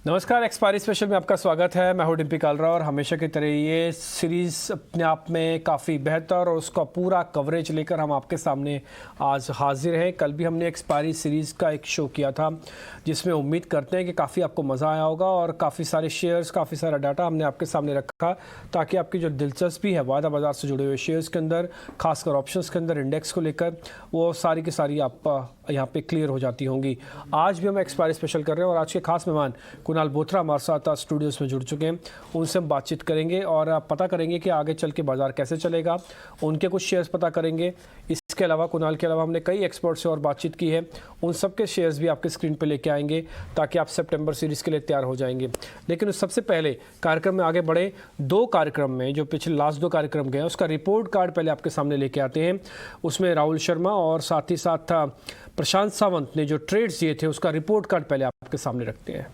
नमस्कार, expiry special में आपका स्वागत है। मैं हूं डिम्पी कालरा और हमेशा की तरह ये सीरीज़ अपने आप में काफ़ी बेहतर और उसका पूरा कवरेज लेकर हम आपके सामने आज हाजिर हैं। कल भी हमने एक्सपायरी सीरीज़ का एक शो किया था जिसमें उम्मीद करते हैं कि काफ़ी आपको मज़ा आया होगा और काफ़ी सारे शेयर्स, काफ़ी सारा डाटा हमने आपके सामने रखा ताकि आपकी जो दिलचस्पी है वायदा बाजार से जुड़े हुए शेयर्स के अंदर, खासकर ऑप्शंस के अंदर, इंडेक्स को लेकर, वो सारी की सारी आप यहाँ पे क्लियर हो जाती होंगी। आज भी हम एक्सपायरी स्पेशल कर रहे हैं और आज के खास मेहमान कुणाल बोथरा हमारे साथ स्टूडियोज़ में जुड़ चुके हैं। उनसे हम बातचीत करेंगे और पता करेंगे कि आगे चल के बाज़ार कैसे चलेगा, उनके कुछ शेयर्स पता करेंगे। इसके अलावा कुणाल के अलावा हमने कई एक्सपर्ट से और बातचीत की है, उन सब के शेयर्स भी आपके स्क्रीन पे लेके आएंगे ताकि आप सितंबर सीरीज़ के लिए तैयार हो जाएंगे। लेकिन उस सबसे पहले कार्यक्रम में आगे बढ़े, दो कार्यक्रम में जो पिछले लास्ट दो कार्यक्रम गए उसका रिपोर्ट कार्ड पहले आपके सामने लेके आते हैं। उसमें राहुल शर्मा और साथ ही साथ प्रशांत सावंत ने जो ट्रेड्स दिए थे उसका रिपोर्ट कार्ड पहले आपके सामने रखते हैं।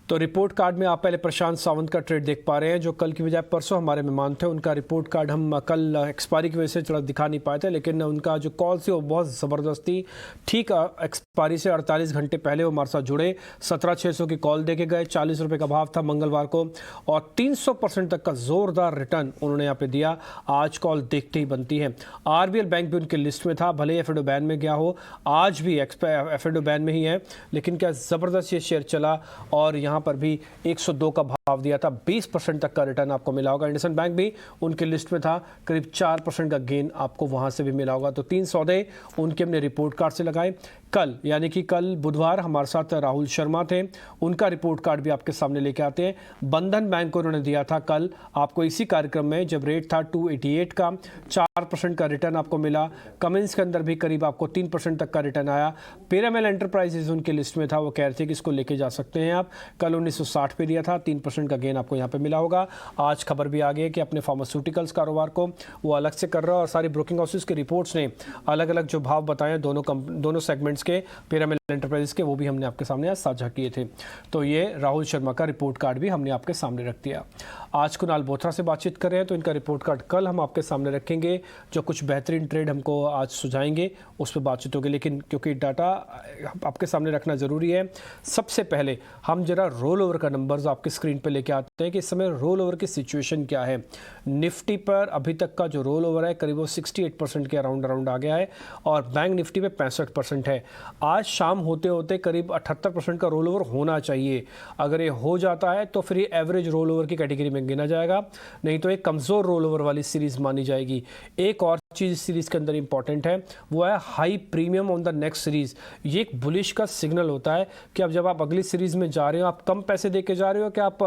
तो रिपोर्ट कार्ड में आप पहले प्रशांत सावंत का ट्रेड देख पा रहे हैं जो कल की बजाय परसों हमारे मेहमान थे। उनका रिपोर्ट कार्ड हम कल एक्सपायरी की वजह से थोड़ा दिखा नहीं पाए थे, लेकिन उनका जो कॉल थी वो बहुत ज़बरदस्त थी। ठीक एक्सपायरी से 48 घंटे पहले वो हमारे साथ जुड़े, 17,600 की कॉल देके गए, 40 रुपये का भाव था मंगलवार को और 300% तक का ज़ोरदार रिटर्न उन्होंने यहाँ पे दिया। आज कॉल देखते ही बनती है। RBL बैंक भी उनके लिस्ट में था, भले ही एफएडो बैन में गया हो, आज भी एफएडो बैन में ही है, लेकिन क्या ज़बरदस्त ये शेयर चला और यहाँ पर भी 102 का भाव दिया था। 20% तक का रिटर्न आपको मिला होगा। इंडसइंड बैंक भी उनके लिस्ट में था, करीब 4% का गेन आपको वहां से भी मिला होगा। तो 3 सौदे उनके हमने रिपोर्ट कार्ड से लगाए। कल यानी कि कल बुधवार हमारे साथ राहुल शर्मा थे, उनका रिपोर्ट कार्ड भी आपके सामने लेके आते हैं। बंधन बैंक को उन्होंने दिया था कल आपको इसी कार्यक्रम में जब रेट था 288 का, 4% का रिटर्न आपको मिला। कमिंस के अंदर भी करीब आपको 3% तक का रिटर्न आया। पिरामिल एंटरप्राइजेज उनके लिस्ट में था, वो कह रहे थे कि इसको लेके जा सकते हैं आप। कल 1960 पे दिया था, 3% का गेन आपको यहाँ पे मिला होगा। आज खबर भी आ गई है कि अपने फार्मास्यूटिकल्स कारोबार को वो अलग से कर रहा है और सारी ब्रोकिंग हाउसेस के रिपोर्ट्स ने अलग अलग जो भाव बताए दोनों सेगमेंट्स के, पिरामिल एंटरप्राइजेस के, वो भी हमने आपके सामने आज साझा किए थे। तो ये राहुल शर्मा का रिपोर्ट कार्ड भी हमने आपके सामने रख दिया। आज कुणाल बोथरा से बातचीत कर रहे हैं तो इनका रिपोर्ट कार्ड कल हम आपके सामने रखेंगे। जो कुछ बेहतरीन ट्रेड हमको आज सुझाएंगे उस पर बातचीत होगी, लेकिन क्योंकि डाटा आपके सामने रखना ज़रूरी है, सबसे पहले हम जरा रोल ओवर का नंबर्स आपके स्क्रीन पर लेके आते हैं कि इस समय रोल ओवर की सिचुएशन क्या है। निफ्टी पर अभी तक का जो रोल ओवर है करीब वो 68% के अराउंड आ गया है और बैंक निफ्टी पे 65% है। आज शाम होते होते करीब 78% का रोल ओवर होना चाहिए। अगर ये हो जाता है तो फिर ये एवरेज रोल ओवर की कैटेगरी में गिना जाएगा, नहीं तो एक कमज़ोर रोल ओवर वाली सीरीज़ मानी जाएगी। एक और चीज़ इस सीरीज़ के अंदर इंपॉर्टेंट है, वो है high premium on the next series. ये एक बुलिश का सिग्नल होता है कि अब जब आप अगली सीरीज़ में जा रहे हो, आप कम पैसे दे के जा रहे हो कि आप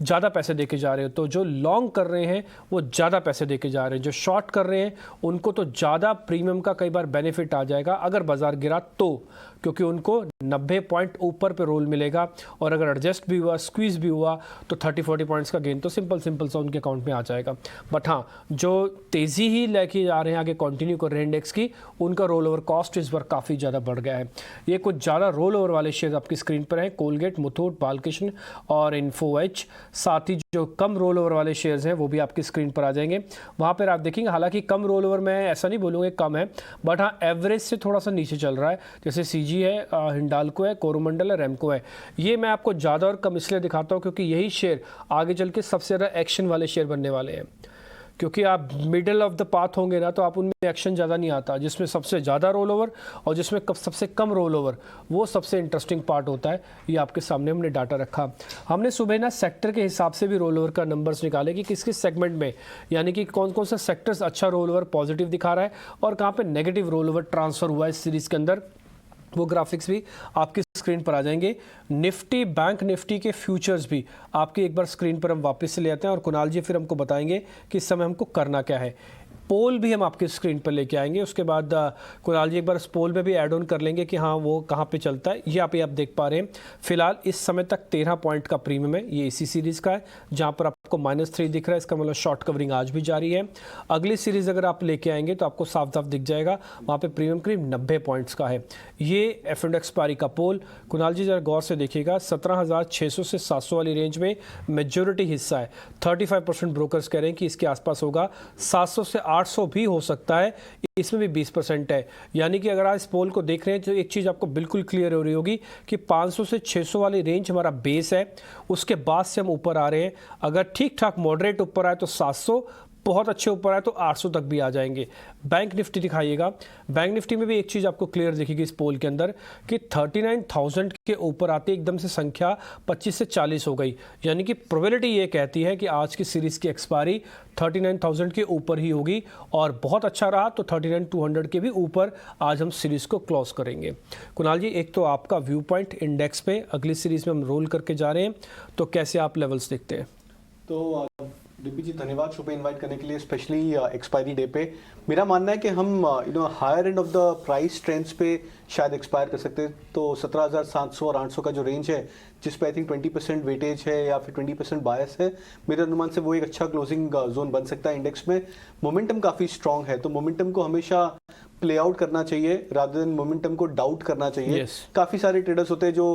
ज़्यादा पैसे दे के जा रहे हो। तो जो लॉन्ग कर रहे हैं वो ज़्यादा पैसे दे के जा रहे हैं, जो शॉर्ट कर रहे हैं उनको तो ज़्यादा प्रीमियम का कई बार बेनिफिट आ जाएगा अगर बाजार गिरा तो, क्योंकि उनको 90 पॉइंट ऊपर पे रोल मिलेगा और अगर एडजस्ट भी हुआ, स्क्वीज भी हुआ तो 30-40 पॉइंट्स का गेन तो सिंपल सा उनके अकाउंट में आ जाएगा। बट हाँ, जो तेज़ी ही लेके जा रहे हैं आगे कंटिन्यू कर रहे हैं इंडेक्स की, उनका रोल ओवर कॉस्ट इस बार काफ़ी ज़्यादा बढ़ गया है। ये कुछ ज़्यादा रोल ओवर वाले शेयर आपकी स्क्रीन पर हैं, कोलगेट, मुथूट, बालकृष्ण और इन्फो एज। साथ ही जो कम रोल ओवर वाले शेयर्स हैं वो भी आपकी स्क्रीन पर आ जाएंगे। वहाँ पर आप देखेंगे, हालांकि कम रोल ओवर में ऐसा नहीं बोलूँगा कम है, बट हाँ एवरेज से थोड़ा सा नीचे चल रहा है। जैसे CG है, हिंडाल्को है, कोरोमंडल है, रेमको है। ये मैं आपको ज़्यादा और कम इसलिए दिखाता हूँ क्योंकि यही शेयर आगे चल के सबसे ज़्यादा एक्शन वाले शेयर बनने वाले हैं। क्योंकि आप मिडल ऑफ द पाथ होंगे ना तो आप उनमें एक्शन ज़्यादा नहीं आता। जिसमें सबसे ज़्यादा रोल ओवर और जिसमें सबसे कम रोल ओवर, वो सबसे इंटरेस्टिंग पार्ट होता है। ये आपके सामने हमने डाटा रखा। हमने सुबह ना सेक्टर के हिसाब से भी रोल ओवर का नंबर्स निकाले कि किस किस सेगमेंट में, यानी कि कौन कौन सा सेक्टर्स अच्छा रोल ओवर पॉजिटिव दिखा रहा है और कहाँ पर नेगेटिव रोल ओवर ट्रांसफ़र हुआ है इस सीरीज़ के अंदर। वो ग्राफिक्स भी आपकी स्क्रीन पर आ जाएंगे। निफ्टी, बैंक निफ्टी के फ्यूचर्स भी आपकी एक बार स्क्रीन पर हम वापस से ले आते हैं और कुणाल जी फिर हमको बताएंगे कि इस समय हमको करना क्या है। पोल भी हम आपकी स्क्रीन पर लेके आएंगे। उसके बाद कुणाल जी एक बार इस पोल में भी ऐड ऑन कर लेंगे कि हाँ वो कहाँ पे चलता है। ये आप देख पा रहे हैं फिलहाल इस समय तक 13 पॉइंट का प्रीमियम है। ये इसी सीरीज़ का है जहाँ पर आप आपको -3 दिख रहा है, इसका मतलब शॉर्ट कवरिंग आज भी जारी है। अगली सीरीज अगर आप लेके आएंगे तो आपको साफ साफ दिख जाएगा, वहाँ पे प्रीमियम करीब 90 पॉइंट्स का है। ये एफ&ओ एक्सपायरी का पोल, कुणाल जी जरा गौर से देखिएगा, 17,600 से 700 वाली रेंज में मेजोरिटी हिस्सा है। 35% ब्रोकर्स कह रहे हैं कि इसके आसपास होगा, 700 से 800 भी हो सकता है, इसमें भी 20% है। यानी कि अगर आप इस पोल को देख रहे हैं तो एक चीज़ आपको बिल्कुल क्लियर हो रही होगी कि 500 से 600 वाली रेंज हमारा बेस है, उसके बाद से हम ऊपर आ रहे हैं। अगर ठीक ठाक मॉडरेट ऊपर आए तो 700, बहुत अच्छे ऊपर आए तो 800 तक भी आ जाएंगे। बैंक निफ्टी दिखाइएगा, बैंक निफ्टी में भी एक चीज़ आपको क्लियर दिखेगी इस पोल के अंदर कि 39,000 के ऊपर आते एकदम से संख्या 25 से 40 हो गई। यानी कि प्रोबेबिलिटी ये कहती है कि आज की सीरीज़ की एक्सपायरी 39,000 के ऊपर ही होगी, और बहुत अच्छा रहा तो 39,200 के भी ऊपर आज हम सीरीज़ को क्लोज करेंगे। कुणाल जी, एक तो आपका व्यू पॉइंट इंडेक्स पे, अगली सीरीज़ में हम रोल करके जा रहे हैं, तो कैसे आप लेवल्स देखते हैं? तो डीपी जी, धन्यवाद शो पे इनवाइट करने के लिए, स्पेशली एक्सपायरी डे पे। मेरा मानना है कि हम higher end of the price trends पे शायद एक्सपायर कर सकते हैं। तो 17,700 और 800 का जो रेंज है, जिस पे आई थिंक 20% वेटेज है या फिर 20% बायस है, मेरे अनुमान से वो एक अच्छा क्लोजिंग जोन बन सकता है। इंडेक्स में मोमेंटम काफ़ी स्ट्रांग है, तो मोमेंटम को हमेशा प्ले आउट करना चाहिए रादर देन मोमेंटम को डाउट करना चाहिए। काफ़ी सारे ट्रेडर्स होते हैं जो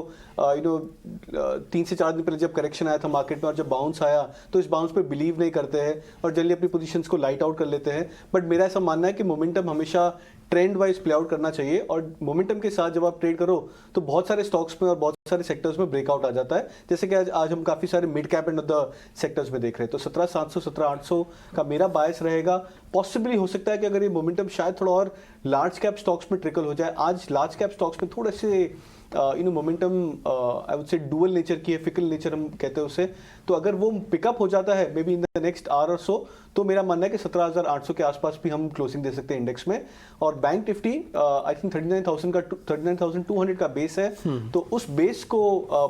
3 से 4 दिन पहले जब करेक्शन आया था मार्केट में और जब बाउंस आया तो इस बाउंस पे बिलीव नहीं करते हैं और जल्दी अपनी पोजीशंस को लाइट आउट कर लेते हैं। बट मेरा ऐसा मानना है कि मोमेंटम हमेशा ट्रेंड वाइज प्ले आउट करना चाहिए, और मोमेंटम के साथ जब आप ट्रेड करो तो बहुत सारे स्टॉक्स में और बहुत सारे सेक्टर्स में ब्रेकआउट आ जाता है, जैसे कि आज हम काफ़ी सारे mid cap and of the sectors में देख रहे हैं। तो 17,700 17,800 का मेरा बायस रहेगा। पॉसिबली हो सकता है कि अगर ये मोमेंटम शायद थोड़ा और लार्ज कैप स्टॉक्स में ट्रिकल हो जाए। आज लार्ज कैप स्टॉक्स में थोड़े से momentum I would say dual nature की है, फिकल नेचर हम कहते हैं उसे। तो अगर वो पिकअप हो जाता है maybe in the next hour और सो, तो मेरा मानना है कि 17,800 के आसपास भी हम क्लोजिंग दे सकते हैं इंडेक्स में। और बैंक निफ्टी आई थिंक 39,200 का बेस है, तो उस बेस को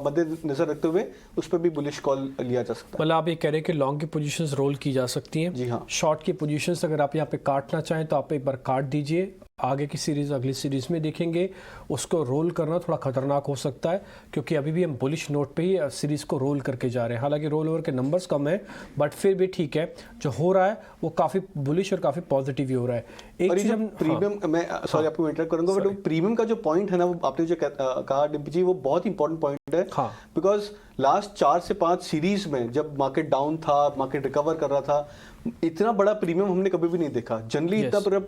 मद्देनजर रखते हुए उस पर भी बुलिश कॉल लिया जा सकता है। मतलब आप ये कह रहे हैं कि लॉन्ग की पोजीशंस रोल की जा सकती हैं? जी हाँ। शॉर्ट की पोजीशंस अगर आप यहाँ पे काटना चाहें तो आप एक बार काट दीजिए, आगे की सीरीज़ अगली सीरीज़ में देखेंगे। उसको रोल करना थोड़ा खतरनाक हो सकता है, क्योंकि अभी भी हम बुलिश नोट पे ही सीरीज़ को रोल करके जा रहे हैं। हालांकि रोल ओवर के नंबर्स कम है, बट फिर भी ठीक है, जो हो रहा है वो काफ़ी बुलिश और काफ़ी पॉजिटिव ही हो रहा है। एक चीज़ हम प्रीमियम, मैं सॉरी आपको इंटरप्ट करूंगा, बट प्रीमियम का जो पॉइंट है ना, वो आपने जो कहा डिम्पी जी, वो बहुत इंपॉर्टेंट पॉइंट है। बिकॉज लास्ट 4 से 5 सीरीज में जब मार्केट डाउन था, मार्केट रिकवर कर रहा था, इतना बड़ा प्रीमियम हमने कभी भी नहीं देखा। जनरली इतना बड़ा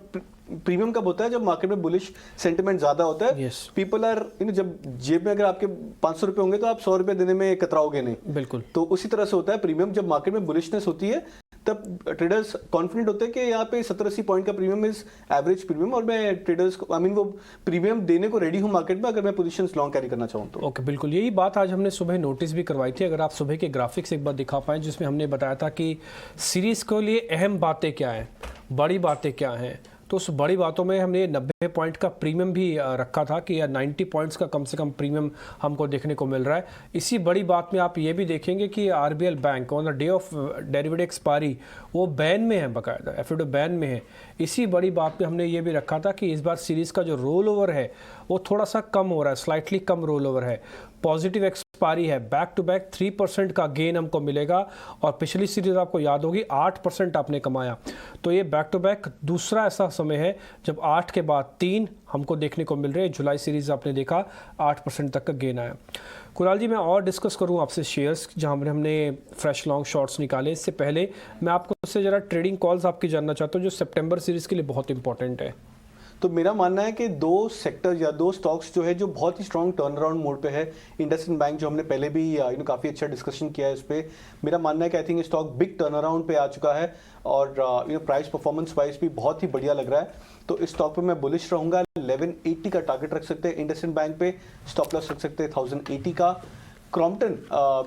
प्रीमियम कब होता है? जब मार्केट में बुलिश सेंटिमेंट ज्यादा होता है। पीपल आर जब जेब में अगर आपके 500 रुपए होंगे तो आप 100 रुपए देने में कतराओगे नहीं। बिल्कुल। तो उसी तरह से होता है प्रीमियम, जब मार्केट में बुलिशनेस होती है तब ट्रेडर्स कॉन्फिडेंट होते हैं कि यहाँ पे 70-80 पॉइंट का प्रीमियम इज एवरेज प्रीमियम, और मैं ट्रेडर्स को वो प्रीमियम देने को रेडी हूँ मार्केट में, अगर मैं पोजीशंस लॉन्ग कैरी करना चाहूँ तो। ओके, बिल्कुल यही बात आज हमने सुबह नोटिस भी करवाई थी। अगर आप सुबह के ग्राफिक्स एक बार दिखा पाएँ, जिसमें हमने बताया था कि सीरीज़ के लिए अहम बातें क्या हैं, बड़ी बातें क्या हैं, तो उस बड़ी बातों में हमने 90 पॉइंट का प्रीमियम भी रखा था कि 90 पॉइंट्स का कम से कम प्रीमियम हमको देखने को मिल रहा है। इसी बड़ी बात में आप ये भी देखेंगे कि RBL bank on the day of derivative expiry वो बैन में है, बाकायदा एफ&ओ बैन में है। इसी बड़ी बात पे हमने ये भी रखा था कि इस बार सीरीज़ का जो रोल ओवर है वो थोड़ा सा कम हो रहा है, स्लाइटली कम रोल ओवर है, पॉजिटिव एक्सपायरी है, बैक टू बैक 3% का गेन हमको मिलेगा। और पिछली सीरीज आपको याद होगी 8% आपने कमाया, तो ये बैक टू बैक दूसरा ऐसा समय है जब 8 के बाद 3 हमको देखने को मिल रहे हैं। जुलाई सीरीज आपने देखा 8% तक का गेन आया। कुणाल जी, मैं और डिस्कस करूं आपसे शेयर्स जहां हमने फ्रेश लॉन्ग शॉर्ट्स निकाले। इससे पहले मैं आपको उससे ज़रा ट्रेडिंग कॉल्स आपकी जानना चाहता हूं जो सितंबर सीरीज़ के लिए बहुत इंपॉर्टेंट है। तो मेरा मानना है कि 2 सेक्टर या 2 स्टॉक्स जो है जो बहुत ही स्ट्रॉन्ग टर्न अराउंड मोड पे है। इंडसइंड बैंक जो हमने पहले भी काफ़ी अच्छा डिस्कशन किया है इस पर, मेरा मानना है कि I think stock big turn around पे आ चुका है और प्राइस परफॉर्मेंस वाइज भी बहुत ही बढ़िया लग रहा है। तो इस स्टॉक पे मैं बुलिश रहूंगा। 1180 का टारगेट रख सकते हैं इंडसइंड बैंक पे, स्टॉप लॉस रख सकते हैं 1080 का। क्रॉम्पटन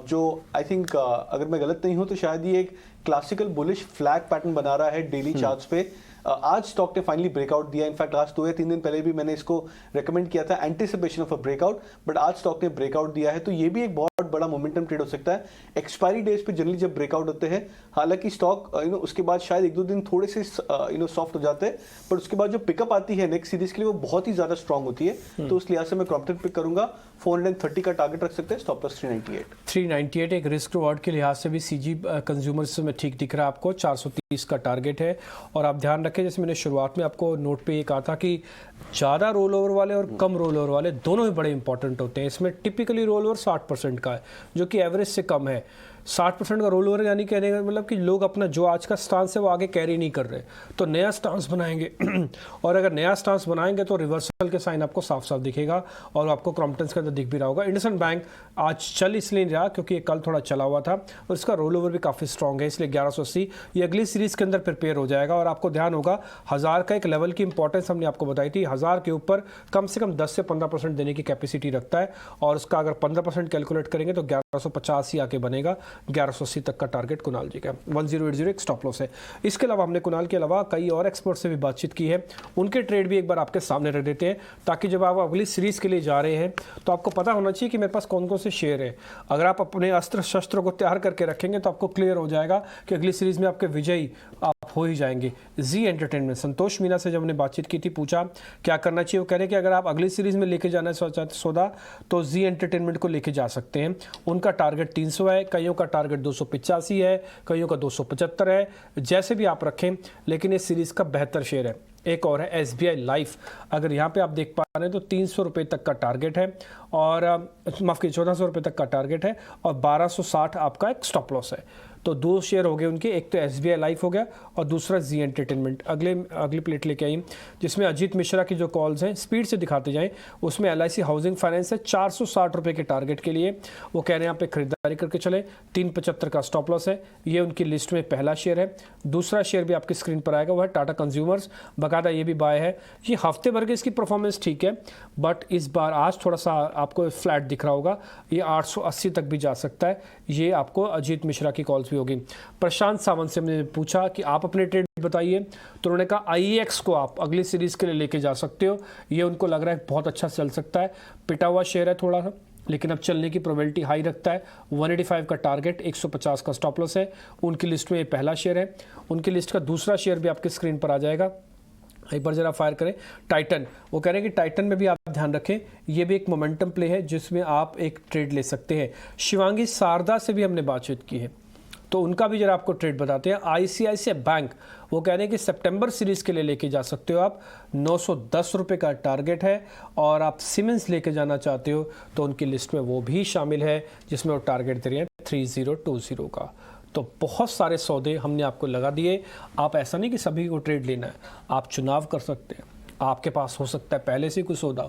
जो आई थिंक अगर मैं गलत नहीं हूं तो शायद ये एक क्लासिकल बुलिश फ्लैग पैटर्न बना रहा है डेली चार्ट्स पे। आज स्टॉक ने फाइनली ब्रेकआउट दिया। इनफैक्ट लास्ट 2 या 3 दिन पहले भी मैंने इसको रेकमेंड किया था, anticipation of a breakout, but आज स्टॉक ने ब्रेकआउट दिया है, तो ये भी एक बहुत बड़ा मोमेंटम ट्रेड हो सकता है। एक्सपायरी डेज पे जनरली जब ब्रेकआउट होते हैं, हालांकि स्टॉक उसके बाद शायद 1-2 दिन थोड़े से सॉफ्ट हो जाते हैं, पर उसके बाद जो पिकअप आती है नेक्स्ट सीरीज के लिए वो बहुत ही ज्यादा स्ट्रांग होती है। तो उस लिहाज से मैं क्रॉम्पटन पिक करूंगा। 430 का टारगेट रख सकते हैं, स्टॉप लॉस 398 एक रिस्क रिवॉर्ड के लिहाज से भी सीजी कंज्यूमर्स में ठीक दिख रहा है आपको। 430 का टारगेट है। और आप ध्यान रखें, जैसे मैंने शुरुआत में आपको नोट पे ये कहा था कि ज़्यादा रोल ओवर वाले और कम रोल ओवर वाले दोनों ही बड़े इंपॉर्टेंट होते हैं। इसमें टिपिकली रोल ओवर 60% का है, जो कि एवरेज से कम है। 60% का रोल ओवर यानी कहने का मतलब कि लोग अपना जो आज का स्टांस है वो आगे कैरी नहीं कर रहे, तो नया स्टांस बनाएंगे और अगर नया स्टांस बनाएंगे तो रिवर्सल के साइन आपको साफ साफ दिखेगा और आपको क्रॉम्पटन के अंदर दिख भी रहा होगा। इंडसइंड बैंक आज चल इसलिए नहीं रहा क्योंकि ये कल थोड़ा चला हुआ था और इसका रोल ओवर भी काफ़ी स्ट्रॉन्ग है, इसलिए 1180 ये अगली सीरीज के अंदर प्रिपेयर हो जाएगा। और आपको ध्यान होगा 1000 का एक लेवल की इंपॉर्टेंस हमने आपको बताई थी। 1000 के ऊपर कम से कम 10 से 15% देने की कैपेसिटी रखता है और उसका अगर 15% कैलकुलेट करेंगे तो 1150 ही आके बनेगा। 1180 तक का टारगेट कुणाल जी का 1080 एक स्टॉप लॉस है। इसके अलावा हमने कुणाल के अलावा कई और एक्सपर्ट से भी बातचीत की है, उनके ट्रेड भी एक बार आपके सामने रख देते हैं ताकि जब आप अगली सीरीज के लिए जा रहे हैं तो आपको पता होना चाहिए कि मेरे पास कौन कौन से शेयर है। अगर आप अपने अस्त्र शस्त्रों को तैयार करके रखेंगे तो आपको क्लियर हो जाएगा कि अगली सीरीज में आपके विजयी आप हो ही जाएंगे। जी एंटरटेनमेंट, संतोष मीना से जब हमने बातचीत की थी, पूछा क्या करना चाहिए, वो कह रहे कि अगर आप अगली सीरीज में लेके जाना है सौदा तो जी एंटरटेनमेंट को लेके जा सकते हैं। उनका टारगेट 300 है, कईयों का टारगेट 285 है, कईयों का 275 है, जैसे भी आप रखें, लेकिन इस सीरीज का बेहतर शेयर है। एक और है SBI लाइफ, अगर यहाँ पे आप देख पा रहे हैं तो 300 रुपये तक का टारगेट है और माफ़ कीजिए 1400 रुपये तक का टारगेट है और 1260 आपका एक स्टॉप लॉस है। तो 2 शेयर हो गए उनके, एक तो SBI लाइफ हो गया और दूसरा जी एंटरटेनमेंट। अगली प्लेट लेके आई जिसमें अजीत मिश्रा की जो कॉल्स हैं स्पीड से दिखाते जाएं। उसमें LIC हाउसिंग फाइनेंस है 460 रुपये के टारगेट के लिए, वो कह रहे हैं यहाँ पे खरीदारी करके चले। 375 का स्टॉप लॉस है, ये उनकी लिस्ट में पहला शेयर है। दूसरा शेयर भी आपकी स्क्रीन पर आएगा, वो है टाटा कंज्यूमर्स, बाकायदा ये भी बाय है। ये हफ्ते भर के इसकी परफॉर्मेंस ठीक है, बट इस बार आज थोड़ा सा आपको फ्लैट दिख रहा होगा, ये 880 तक भी जा सकता है। ये आपको अजीत मिश्रा की कॉल्स होगी। प्रशांत सावंत से मैंने पूछा कि आप अपने ट्रेड बताइए, तो उन्होंने कहा IEX को आप अगली सीरीज के लिए लेके जा सकते हो, ये उनको लग रहा है बहुत अच्छा चल सकता है। पिटा हुआ शेयर है थोड़ा सा, लेकिन अब चलने की प्रोबेबिलिटी हाई रखता है। 185 का टारगेट, 150 का स्टॉप लॉस है। उनकी लिस्ट में ये पहला शेयर है। उनकी लिस्ट का दूसरा शेयर भी आपके स्क्रीन पर आ जाएगा, एक बार जरा फायर करें। टाइटन, वो कह रहे हैं कि टाइटन में भी आप ध्यान रखें, ये भी एक मोमेंटम प्ले है जिसमें आप एक ट्रेड ले सकते हैं। शिवांगी शारदा से भी हमने बातचीत की है, तो उनका भी जरा आपको ट्रेड बताते हैं। ICICI बैंक, वो कह रहे हैं कि सितंबर सीरीज के लिए लेके जा सकते हो आप, 910 रुपये का टारगेट है। और आप सीमेंस लेके जाना चाहते हो तो उनकी लिस्ट में वो भी शामिल है जिसमें वो टारगेट दे रहे हैं 3020 का। तो बहुत सारे सौदे हमने आपको लगा दिए। आप ऐसा नहीं कि सभी को ट्रेड लेना है, आप चुनाव कर सकते हैं। आपके पास हो सकता है पहले से कुछ सौदा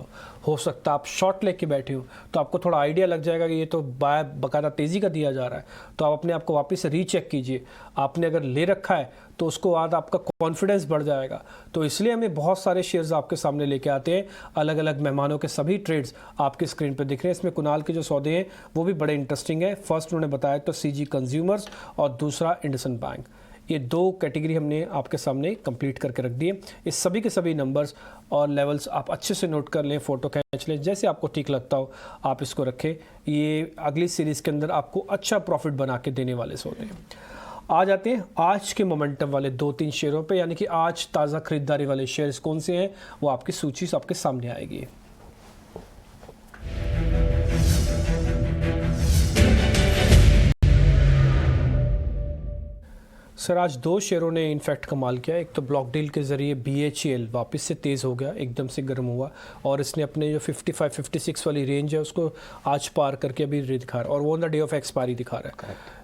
हो सकता है आप शॉर्ट लेके बैठे हो, तो आपको थोड़ा आइडिया लग जाएगा कि ये तो बाकायदा तेज़ी का दिया जा रहा है, तो आप अपने आप को वापस से रीचेक कीजिए। आपने अगर ले रखा है तो उसको बाद आपका कॉन्फिडेंस बढ़ जाएगा। तो इसलिए हमें बहुत सारे शेयर्स आपके सामने लेके आते हैं, अलग अलग मेहमानों के सभी ट्रेड्स आपकी स्क्रीन पर दिख रहे हैं। इसमें कुणाल के जो सौदे हैं वो भी बड़े इंटरेस्टिंग है। फर्स्ट उन्होंने बताया तो CG कंज्यूमर्स और दूसरा इंडसइंड बैंक, ये 2 कैटेगरी हमने आपके सामने कंप्लीट करके रख दिए। इस सभी के सभी नंबर्स और लेवल्स आप अच्छे से नोट कर लें, फोटो खींच लें, जैसे आपको ठीक लगता हो आप इसको रखें। ये अगली सीरीज़ के अंदर आपको अच्छा प्रॉफिट बना के देने वाले सौदे हैं। आ जाते हैं आज के मोमेंटम वाले 2-3 शेयरों पे, यानी कि आज ताज़ा खरीदारी वाले शेयर्स कौन से हैं, वो आपकी सूची से आपके सामने आएगी। सर आज 2 शेयरों ने इनफैक्ट कमाल किया। एक तो ब्लॉक डील के ज़रिए BHEL वापस से तेज़ हो गया, एकदम से गर्म हुआ और इसने अपने जो 55-56 वाली रेंज है उसको आज पार करके अभी दिखा रहा है और वो on the day of expiry दिखा रहा है।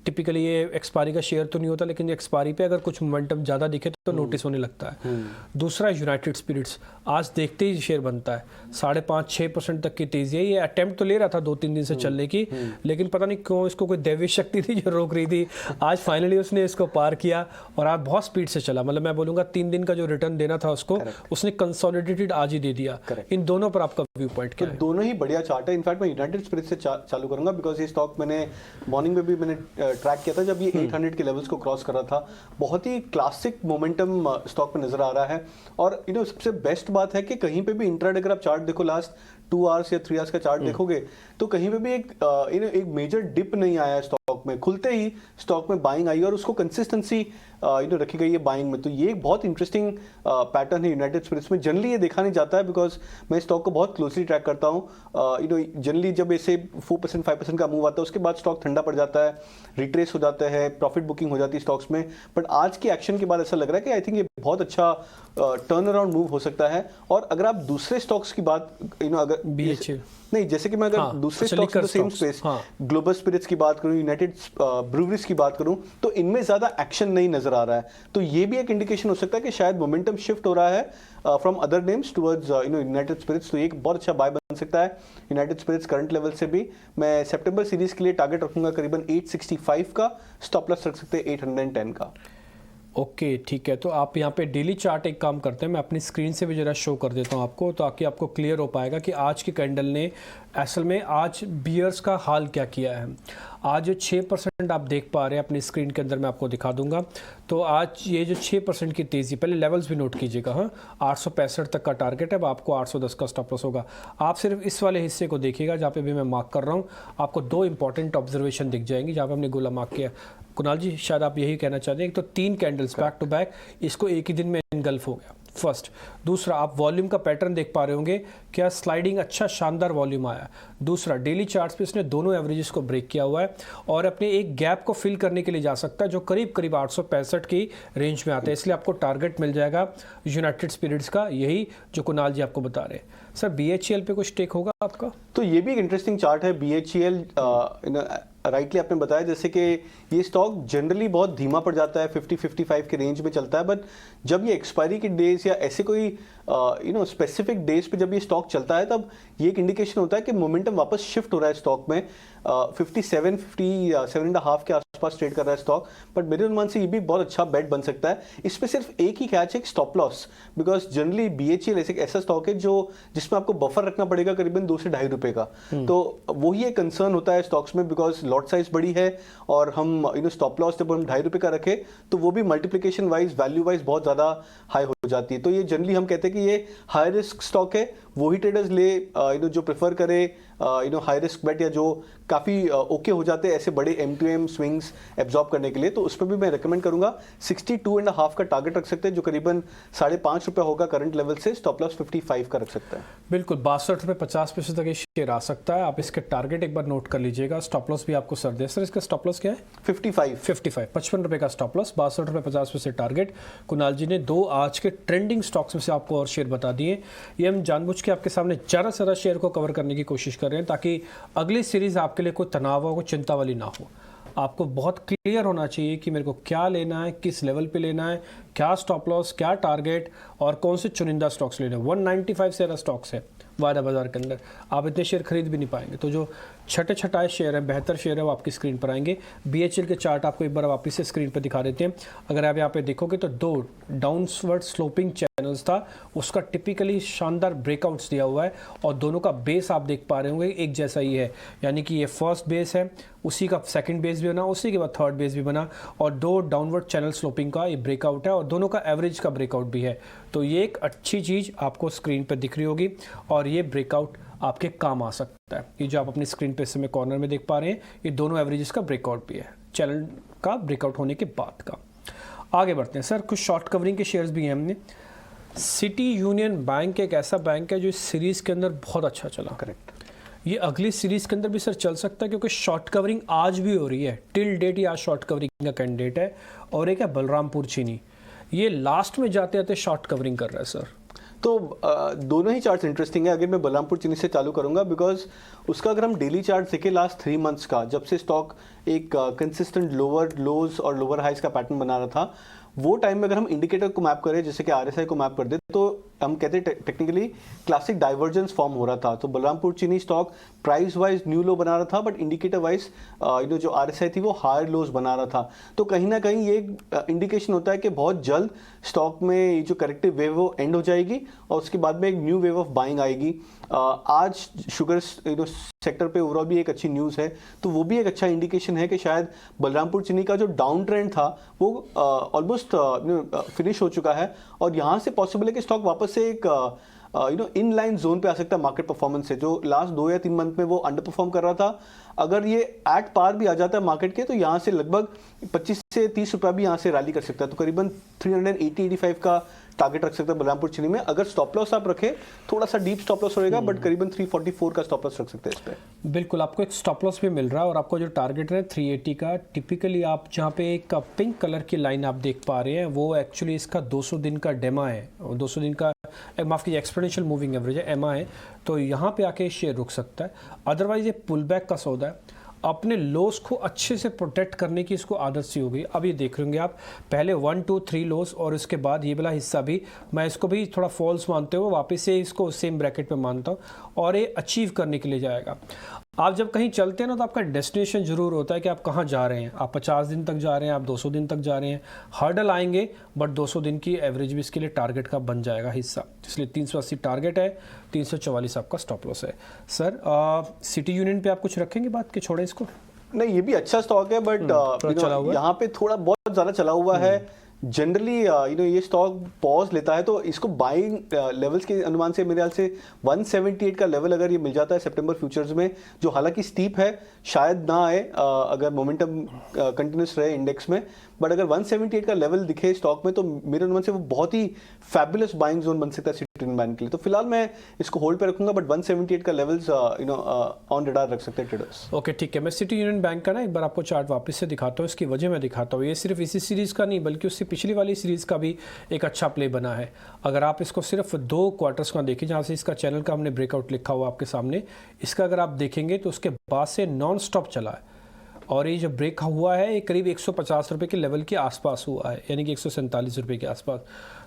टिपिकली ये एक्सपायरी का शेयर तो नहीं होता, लेकिन एक्सपायरी पे अगर कुछ मोमेंटम ज़्यादा दिखे तो नोटिस होने लगता है। दूसरा यूनाइटेड स्पिरिट्स, आज देखते ही शेयर बनता है, 5.5-6% तक की तेज़ी है। ये अटेम्प्ट तो ले रहा था 2-3 दिन से चलने की, लेकिन पता नहीं क्यों इसको कोई दैवीय शक्ति थी जो रोक रही थी। आज फाइनली उसने इसको पार किया और आज बहुत स्पीड से चला। मतलब मैं बोलूँगा 3 दिन का जो रिटर्न देना था उसको उसने कंसोलिडेटेड आज ही दे दिया। इन दोनों पर आपका व्यू पॉइंट क्या है? दोनों ही बढ़िया चार्ट है। इनफैक्ट मैं यूनाइटेड स्पिरिट्स से चालू करूंगा बिकॉज ये स्टॉक मैंने मॉर्निंग में भी मैंने ट्रैक किया था जब ये 800 के लेवल्स को क्रॉस कर रहा था। बहुत ही क्लासिक मोमेंटम स्टॉक में नजर आ रहा है। और सबसे बेस्ट बात है कि कहीं पे भी इंट्राडे अगर आप चार्ट देखो, लास्ट 2 आवर्स या 3 आवर्स का चार्ट देखोगे तो कहीं पे भी एक मेजर डिप नहीं आया स्टॉक में। खुलते ही स्टॉक में बाइंग आई और उसको कंसिस्टेंसी रखी गई है बाइंग में। तो ये एक बहुत इंटरेस्टिंग पैटर्न है यूनाइटेड स्पिरिट्स में। जनरली ये देखा नहीं जाता है बिकॉज मैं स्टॉक को बहुत क्लोजली ट्रैक करता हूँ। जनरली जब ऐसे 4% 5% का मूव आता है उसके बाद स्टॉक ठंडा पड़ जाता है, रिट्रेस हो जाता है, प्रॉफिट बुकिंग हो जाती है स्टॉक्स में। बट आज की एक्शन के बाद ऐसा लग रहा है कि आई थिंक ये बहुत अच्छा टर्न अराउंड मूव हो सकता है। और अगर आप दूसरे स्टॉक्स की बात अगर BHL नहीं, जैसे कि मैं अगर दूसरे stocks in the same space, global spirits की बात करूं, यूनाइटेड ब्रूवरीज की बात करूं, तो इनमें ज्यादा एक्शन नहीं नजर आ रहा है। तो ये भी एक इंडिकेशन हो सकता है कि शायद मोमेंटम शिफ्ट हो रहा है from other names towards United Spirits. तो ये एक बहुत अच्छा बाय बन सकता है यूनाइटेड स्पिरिट्स करंट लेवल से भी। मैं सितंबर सीरीज के लिए टारगेट रखूंगा करीबन 865 का, स्टॉप लॉस रख सकते हैं 810 का। ओके ठीक है, तो आप यहाँ पे डेली चार्ट एक काम करते हैं, मैं अपनी स्क्रीन से भी जरा शो कर देता हूँ आपको, ताकि आपको क्लियर हो पाएगा कि आज की कैंडल ने असल में आज बियर्स का हाल क्या किया है। आज 6% आप देख पा रहे हैं अपनी स्क्रीन के अंदर, मैं आपको दिखा दूंगा। तो आज ये जो 6% की तेज़ी, पहले लेवल्स भी नोट कीजिएगा। हाँ, 865 तक का टारगेट है, अब आपको 810 का स्टॉप लॉस होगा। आप सिर्फ इस वाले हिस्से को देखिएगा जहाँ पे भी मैं मार्क कर रहा हूँ, आपको 2 इंपॉर्टेंट ऑब्जर्वेशन दिख जाएंगी जहाँ पे हमने गोला मार्क किया। कुणाल जी शायद आप यही कहना चाहते हैं, एक तो 3 कैंडल्स बैक टू बैक, इसको एक ही दिन में इनगल्फ हो गया, फर्स्ट। दूसरा, आप वॉल्यूम का पैटर्न देख पा रहे होंगे, क्या स्लाइडिंग अच्छा शानदार वॉल्यूम आया। दूसरा, डेली चार्ट्स पे इसने दोनों एवरेजेस को ब्रेक किया हुआ है और अपने एक गैप को फिल करने के लिए जा सकता है जो करीब करीब 865 की रेंज में आता है। इसलिए आपको टारगेट मिल जाएगा यूनाइटेड स्पिरिट्स का, यही जो कुणाल जी आपको बता रहे हैं। सर BHEL पे कुछ टेक होगा आपका? तो ये भी एक इंटरेस्टिंग चार्ट है BHEL। राइटली आपने बताया जैसे कि ये स्टॉक जनरली बहुत धीमा पड़ जाता है, 50-55 के रेंज में चलता है। बट जब ये एक्सपायरी के डेज या ऐसे कोई स्पेसिफिक डेज पे जब ये स्टॉक चलता है, तब ये एक इंडिकेशन होता है कि मोमेंटम वापस शिफ्ट हो रहा है स्टॉक में। 57.5 के आसपास ट्रेड कर रहा है स्टॉक। बट मेरे अनुमान से ये भी बहुत अच्छा बेट बन सकता है। इसमें सिर्फ एक ही कैच है, stop loss, because generally BHEL ऐसा स्टॉक है जिसमें आपको बफर रखना पड़ेगा करीबन 2 से ढाई रुपए का। तो वही एक कंसर्न होता है स्टॉक्स में, बिकॉज लॉट साइज बड़ी है और हम स्टॉप लॉस जब हम 2.5 रुपए का रखे तो वो भी मल्टीप्लिकेशन वाइज, वैल्यू वाइज बहुत ज्यादा हाई हो जाती है। तो ये जनरली हम कहते हैं कि ये हाई रिस्क स्टॉक है। वही ट्रेडर्स ले जो प्रेफर करे हाई रिस्क बेट, या जो काफ़ी ओके हो जाते हैं ऐसे बड़े M2M स्विंग्स एब्जॉर्ब करने के लिए, तो उस पर भी मैं रेकमेंड करूंगा 62.5 का टारगेट रख सकते हैं, जो करीबन 5.5 रुपये होगा करंट लेवल से। स्टॉप लॉस 55 का रख सकता है। बिल्कुल, 62 रुपये 50 पैसे तक ये शेयर आ सकता है। आप इसके टारगेट एक बार नोट कर लीजिएगा। स्टॉप लॉस भी आपको सर दे। सर इसका स्टॉप लॉस क्या है? 55 55 रुपये का स्टॉप लॉस, 62 रुपये 50 पैसे टारगेट। कुणाल जी ने 2 आज के ट्रेंडिंग स्टॉक्स में से आपको और शेयर बता दिए। ये हम जानबूझ के आपके सामने ज़्यादा से ज़्यादा शेयर को कवर करने की कोशिश कर रहे हैं, ताकि अगली सीरीज आपके लिए कोई तनाव हो, कोई चिंता वाली ना हो। आपको बहुत क्लियर होना चाहिए कि मेरे को क्या लेना है, किस लेवल पे लेना है, क्या स्टॉप लॉस, क्या टारगेट और कौन से चुनिंदा स्टॉक्स लेने हैं। 195 से ज़्यादा स्टॉक्स है वायदा बाजार के अंदर, आप इतने शेयर खरीद भी नहीं पाएंगे। तो जो छटाए शेयर है, बेहतर शेयर है, वो आपकी स्क्रीन पर आएंगे। BHEL के चार्ट आपको एक बार वापस से स्क्रीन पर दिखा देते हैं। अगर आप यहाँ पे देखोगे तो 2 डाउनवर्ड स्लोपिंग चैनल्स था, उसका टिपिकली शानदार ब्रेकआउट्स दिया हुआ है और दोनों का बेस आप देख पा रहे होंगे एक जैसा ही है। यानी कि ये फर्स्ट बेस है, उसी का सेकंड बेस भी बना, उसी के बाद थर्ड बेस भी बना और 2 डाउनवर्ड चैनल स्लोपिंग का ये ब्रेकआउट है और दोनों का एवरेज का ब्रेकआउट भी है। तो ये एक अच्छी चीज़ आपको स्क्रीन पर दिख रही होगी और ये ब्रेकआउट आपके काम आ सकता है। ये जो आप अपनी स्क्रीन पे इस समय कॉर्नर में देख पा रहे हैं, ये दोनों एवरेजेस का ब्रेकआउट भी है, चैनल का ब्रेकआउट होने के बाद का। आगे बढ़ते हैं सर, कुछ शॉर्ट कवरिंग के शेयर्स भी हैं हमने। सिटी यूनियन बैंक एक ऐसा बैंक है जो इस सीरीज़ के अंदर बहुत अच्छा चला। करेक्ट, ये अगली सीरीज़ के अंदर भी सर चल सकता है, क्योंकि शॉर्ट कवरिंग आज भी हो रही है। टिल डेट ये आज शॉर्ट कवरिंग का कैंडिडेट है। और एक है बलरामपुर चीनी, ये लास्ट में जाते जाते शॉर्ट कवरिंग कर रहा है सर। तो दोनों ही चार्ट्स इंटरेस्टिंग है। अगर मैं बलरामपुर चीनी से चालू करूंगा, बिकॉज उसका अगर हम डेली चार्ट देखें लास्ट 3 मंथ्स का, जब से स्टॉक एक कंसिस्टेंट लोअर लोज और लोअर हाइज का पैटर्न बना रहा था, वो टाइम में अगर हम इंडिकेटर को मैप करें, जैसे कि RSI को मैप कर दे, तो हम कहते हैं टेक्निकली क्लासिक डाइवर्जेंस फॉर्म हो रहा था। तो बलरामपुर चीनी स्टॉक प्राइस वाइज न्यू लो बना रहा था, बट इंडिकेटर वाइज जो RSI थी वो हायर लोज बना रहा था। तो कहीं ना कहीं ये इंडिकेशन होता है कि बहुत जल्द स्टॉक में ये जो करेक्टिव वेव वो एंड हो जाएगी और उसके बाद में एक न्यू वेव ऑफ बाइंग आएगी। आज शुगर सेक्टर पे ओवरऑल भी एक अच्छी न्यूज़ है, तो वो भी एक अच्छा इंडिकेशन है कि शायद बलरामपुर चीनी का जो डाउन ट्रेंड था वो ऑलमोस्ट फिनिश हो चुका है और यहाँ से पॉसिबल है कि स्टॉक वापस से एक इन लाइन जोन पे आ सकता है मार्केट परफॉर्मेंस से, जो लास्ट 2 या 3 मंथ में वो अंडर परफॉर्म कर रहा था। अगर ये एट पार भी आ जाता है मार्केट के, तो यहाँ से लगभग 25 से 30 रुपया भी यहाँ से रैली कर सकता है। तो करीबन 380-85 का टारगेट रख सकते हैं बलरामपुर चीनी में। अगर स्टॉप लॉस आप रखें, थोड़ा सा डीप स्टॉप लॉस रहेगा, बट करीबन 344 का स्टॉप लॉस रख सकते हैं इस पे। बिल्कुल, आपको एक स्टॉप लॉस भी मिल रहा है और आपको जो टारगेट है 380 का। टिपिकली आप जहाँ पे एक पिंक कलर की लाइन आप देख पा रहे हैं वो एक्चुअली इसका 200 दिन का डेमा है और 200 दिन का माफ़ कीजिए एक्सपोनेंशियल मूविंग एवरेज है, एमआ है। तो यहाँ पे आके शेयर रुक सकता है, अदरवाइज ये पुल बैक का सौदा है। अपने लोस को अच्छे से प्रोटेक्ट करने की इसको आदत सी हो गई। अब ये देख लेंगे आप, पहले 1 2 3 लोस और उसके बाद ये वाला हिस्सा भी मैं इसको भी थोड़ा फॉल्स मानते हुए वापस से इसको सेम ब्रैकेट पे मानता हूँ और ये अचीव करने के लिए जाएगा। आप जब कहीं चलते हैं ना तो आपका डेस्टिनेशन जरूर होता है कि आप कहाँ जा रहे हैं। आप 50 दिन तक जा रहे हैं, आप 200 दिन तक जा रहे हैं, हर्डल आएंगे, बट 200 दिन की एवरेज भी इसके लिए टारगेट का बन जाएगा हिस्सा। इसलिए 380 टारगेट है, 344 आपका स्टॉप लॉस है। सर सिटी यूनियन पे आप कुछ रखेंगे बात के, छोड़े इसको? नहीं, ये भी अच्छा स्टॉक है, बट यहाँ पे थोड़ा बहुत ज़्यादा चला हुआ है। जनरली ये स्टॉक पॉज लेता है, तो इसको बाइंग लेवल्स के अनुमान से मेरे ख्याल से 178 का लेवल अगर ये मिल जाता है सितंबर फ्यूचर्स में, जो हालांकि स्टीप है, शायद ना आए अगर मोमेंटम कंटिन्यूस रहे इंडेक्स में, बट अगर 178 का लेवल दिखे स्टॉक में तो मेरे अनुमान से वो बहुत ही फैबुलस बाइंग जोन बन सकता है सिटी यूनियन बैंक के लिए। तो फिलहाल मैं इसको होल्ड पे रखूंगा, बट 178 का लेवल्स ऑन रडार रख सकते हैं ट्रेडर्स। ओके ठीक है, मैं सिटी यूनियन बैंक का ना एक बार आपको चार्ट वापस से दिखाता हूँ, इसकी वजह मैं दिखाता हूँ। ये सिर्फ इसी सीरीज़ का नहीं बल्कि उससे पिछली वाली सीरीज़ का भी एक अच्छा प्ले बना है। अगर आप इसको सिर्फ 2 क्वार्टर्स का देखें, जहाँ से इसका चैनल का हमने ब्रेकआउट लिखा हुआ आपके सामने, इसका अगर आप देखेंगे तो उसके बाद से नॉन स्टॉप चला है और ये जो ब्रेक हुआ है ये करीब 150 रुपये के लेवल के आसपास हुआ है, यानी कि 147 रुपये के आसपास।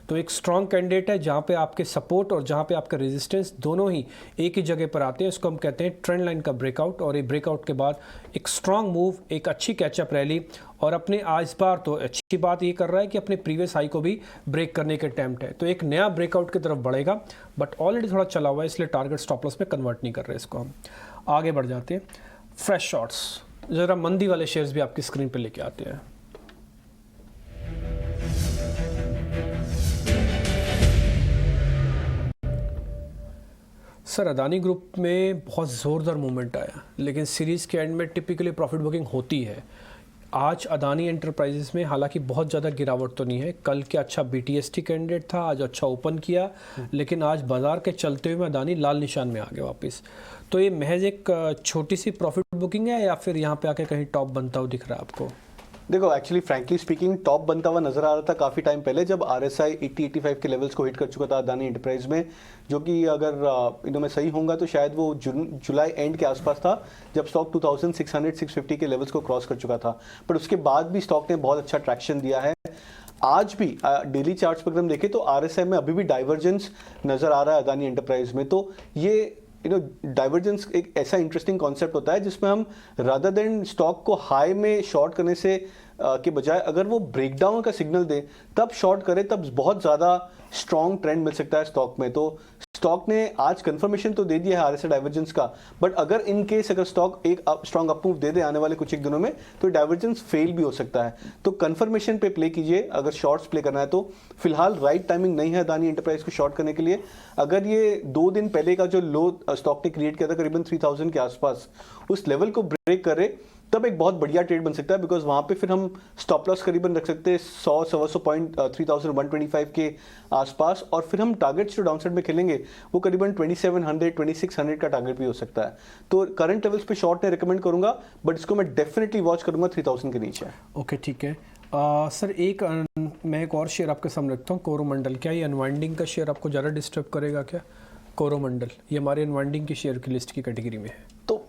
तो एक स्ट्रॉन्ग कैंडिडेट है जहाँ पे आपके सपोर्ट और जहाँ पे आपका रेजिस्टेंस दोनों ही एक ही जगह पर आते हैं। इसको हम कहते हैं ट्रेंड लाइन का ब्रेकआउट, और ये ब्रेकआउट के बाद एक स्ट्रॉन्ग मूव, एक अच्छी कैचअप रैली, और अपने आज बार तो अच्छी बात ये कर रहा है कि अपने प्रीवियस हाई को भी ब्रेक करने के अटेम्प्ट है। तो एक नया ब्रेकआउट की तरफ बढ़ेगा, बट ऑलरेडी थोड़ा चला हुआ है, इसलिए टारगेट स्टॉप लॉस में कन्वर्ट नहीं कर रहे इसको। हम आगे बढ़ जाते हैं। फ्रेश शॉट्स, ज़रा मंदी वाले शेयर्स भी आपकी स्क्रीन पे लेके आते हैं। सर अदानी ग्रुप में बहुत ज़ोरदार मूवमेंट आया, लेकिन सीरीज़ के एंड में टिपिकली प्रॉफिट बुकिंग होती है। आज अदानी एंटरप्राइजेस में हालांकि बहुत ज़्यादा गिरावट तो नहीं है। कल क्या अच्छा BTST कैंडिडेट था, आज अच्छा ओपन किया, लेकिन आज बाजार के चलते हुए अदानी लाल निशान में आ गया वापस। तो ये महज एक छोटी सी प्रॉफिट बुकिंग है या फिर यहाँ पे आके कहीं टॉप बनता हुआ दिख रहा है आपको? देखो, एक्चुअली फ्रैंकली स्पीकिंग टॉप बनता हुआ नजर आ रहा था काफ़ी टाइम पहले, जब RSI 80-85 के लेवल्स को हिट कर चुका था अदानी एंटरप्राइज में, जो कि अगर मैं सही होऊंगा तो शायद वो जुलाई एंड के आसपास था, जब स्टॉक 2600-650 के लेवल्स को क्रॉस कर चुका था। पर उसके बाद भी स्टॉक ने बहुत अच्छा ट्रैक्शन दिया है। आज भी डेली चार्ट्स पर अगर हम देखें तो RSI में अभी भी डाइवर्जेंस नजर आ रहा है अदानी एंटरप्राइज में। तो ये डाइवर्जेंस एक ऐसा इंटरेस्टिंग कॉन्सेप्ट होता है जिसमें हम रादर देन स्टॉक को हाई में शॉर्ट करने से के बजाय अगर वो ब्रेकडाउन का सिग्नल दे तब शॉर्ट करे, तब बहुत ज़्यादा स्ट्रॉन्ग ट्रेंड मिल सकता है स्टॉक में। तो स्टॉक ने आज कंफर्मेशन तो दे दिया है RSI डाइवर्जेंस का, बट अगर इन केस अगर स्टॉक एक स्ट्रॉन्ग अप मूव दे दे आने वाले कुछ एक दिनों में तो डाइवर्जेंस फेल भी हो सकता है। तो कंफर्मेशन पे प्ले कीजिए अगर शॉर्ट्स प्ले करना है तो। फिलहाल राइट टाइमिंग नहीं है अदानी एंटरप्राइज को शॉर्ट करने के लिए। अगर ये 2 दिन पहले का जो लो स्टॉक ने क्रिएट किया था करीबन 3000 के आसपास, उस लेवल को ब्रेक करे तब एक बहुत बढ़िया ट्रेड बन सकता है, बिकॉज वहां पे फिर हम स्टॉप लॉस करीबन रख सकते हैं 100-125 पॉइंट 3125 के आसपास, और फिर हम टारगेट्स जो डाउनसाइड में खेलेंगे वो करीबन 2700-2600 का टारगेट भी हो सकता है। तो करंट लेवल्स पे शॉर्ट नहीं रिकमेंड करूंगा, बट इसको मैं डेफिनेटली वॉच करूंगा 3000 के नीचे। ओके ठीक है। सर मैं एक और शेयर आपके सामने रखता हूँ, कोरोमंडल। क्या ये अनवाइंडिंग का शेयर आपको ज़्यादा डिस्टर्ब करेगा क्या? कोरोमंडल ये हमारे अनवाइंडिंग की शेयर की लिस्ट की कैटेगरी में है। तो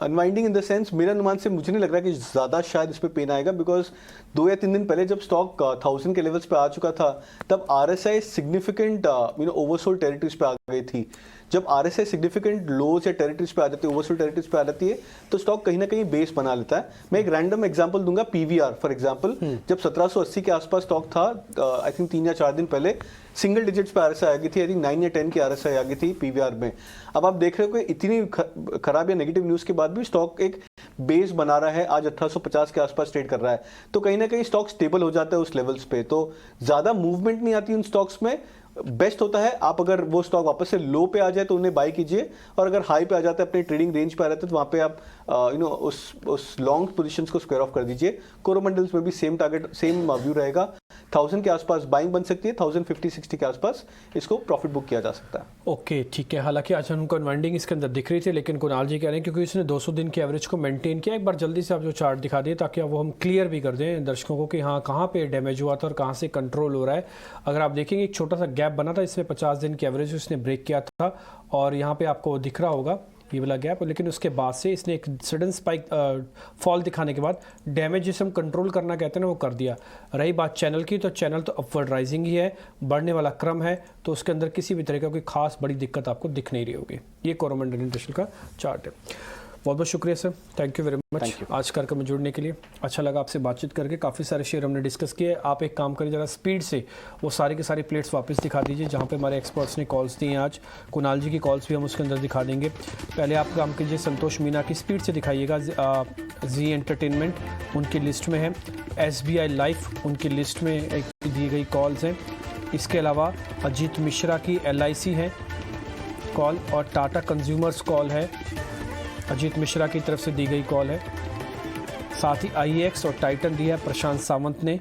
अनवाइंडिंग इन द सेंस, मेरे अनुमान से मुझे नहीं लग रहा कि ज़्यादा शायद इस पे पेन आएगा, बिकॉज 2 या 3 दिन पहले जब स्टॉक 1000 के लेवल्स पे आ चुका था, तब RSI सिग्निफिकेंट ओवरसोल्ड टेरिटरीज पे आ गई थी। जब RSI सिग्निफिकेंट लोज या टेरिटरीज पे आ जाती है, ओवरसोल्ड टेरिटरीज पे आ जाती है, तो स्टॉक कहीं ना कहीं बेस बना लेता है। मैं एक रैंडम एग्जांपल दूंगा, PVR फॉर एग्जांपल, जब 1780 के आसपास स्टॉक था, आई थिंक 3 या 4 दिन पहले सिंगल डिजिट्स पे RSI आ गई थी, आई थिंक 9 या 10 की RSI आ गई थी PVR में। अब आप देख रहे हो कि इतनी खराब या नेगेटिव न्यूज़ के बाद भी स्टॉक एक बेस बना रहा है, आज 1850 के आसपास ट्रेड कर रहा है, तो कहीं ना कहीं स्टॉक स्टेबल हो जाता है उस लेवल्स पे, तो ज़्यादा मूवमेंट नहीं आती उन स्टॉक्स में। बेस्ट होता है आप अगर वो स्टॉक वापस से लो पे आ जाए तो उन्हें बाय कीजिए, और अगर हाई पे आ जाता है, अपने ट्रेडिंग रेंज पे आ जाता है, तो वहाँ पे आप उस लॉन्ग पोजीशंस को स्क्वायर ऑफ कर दीजिए। कोरोमंडल्स में भी सेम टारगेट, सेम व्यू रहेगा। 1000 के आसपास बाइंग बन सकती है, 1050-60 के आसपास इसको प्रॉफिट बुक किया जा सकता है। ओके, ठीक है। हालांकि आज हमको अनवाइंडिंग इसके अंदर दिख रही थी, लेकिन कुणाल जी कह रहे हैं क्योंकि इसने 200 दिन की एवरेज को मेंटेन किया। एक बार जल्दी से आप जो चार्ट दिखा दिए ताकि वो हम क्लियर भी कर दें दर्शकों को कि हाँ कहाँ पे डैमेज हुआ था और कहाँ से कंट्रोल हो रहा है। अगर आप देखेंगे एक छोटा सा गैप बना था, इसमें 50 दिन की एवरेज इसने ब्रेक किया था, और यहाँ पे आपको दिख रहा होगा ये वाला गैप, लेकिन उसके बाद से इसने एक सडन स्पाइक फॉल दिखाने के बाद डैमेज जिसे हम कंट्रोल करना कहते हैं ना, वो कर दिया। रही बात चैनल की, तो चैनल तो अपवर्ड राइजिंग ही है, बढ़ने वाला क्रम है, तो उसके अंदर किसी भी तरह का कोई खास बड़ी दिक्कत आपको दिख नहीं रही होगी। ये कोरोमंडल इंडस्ट्रियल का चार्ट है। बहुत बहुत शुक्रिया sir, thank you very much आज कार्यक्रम में जुड़ने के लिए। अच्छा लगा आपसे बातचीत करके, काफ़ी सारे शेयर हमने डिस्कस किए। आप एक काम करिए, ज़रा स्पीड से वो सारी के सारी प्लेट्स वापस दिखा दीजिए जहाँ पे हमारे एक्सपर्ट्स ने कॉल्स दी हैं आज। कुणाल जी की कॉल्स भी हम उसके अंदर दिखा देंगे। पहले आप काम कीजिए, संतोष मीना की स्पीड से दिखाइएगा। जी एंटरटेनमेंट उनकी लिस्ट में है, SBI लाइफ उनकी लिस्ट में एक दी गई कॉल्स हैं। इसके अलावा अजीत मिश्रा की LIC है कॉल, और टाटा कंज्यूमर्स कॉल है, अजीत मिश्रा की तरफ से दी गई कॉल है। साथ ही IEX और टाइटन दिया है प्रशांत सावंत ने।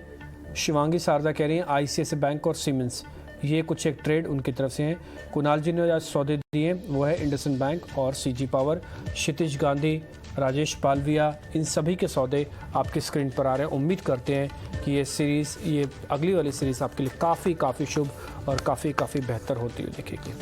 शिवांगी शारदा कह रही हैं ICICI बैंक और सीमेंस, ये कुछ एक ट्रेड उनकी तरफ से हैं। कुणाल जी ने आज सौदे दिए, वो है इंडसइंड बैंक और CG पावर। क्षितिज गांधी, राजेश पालविया, इन सभी के सौदे आपकी स्क्रीन पर आ रहे हैं। उम्मीद करते हैं कि ये सीरीज़, ये अगली वाली सीरीज़ आपके लिए काफ़ी शुभ और काफ़ी बेहतर होती हुई दिखेगी।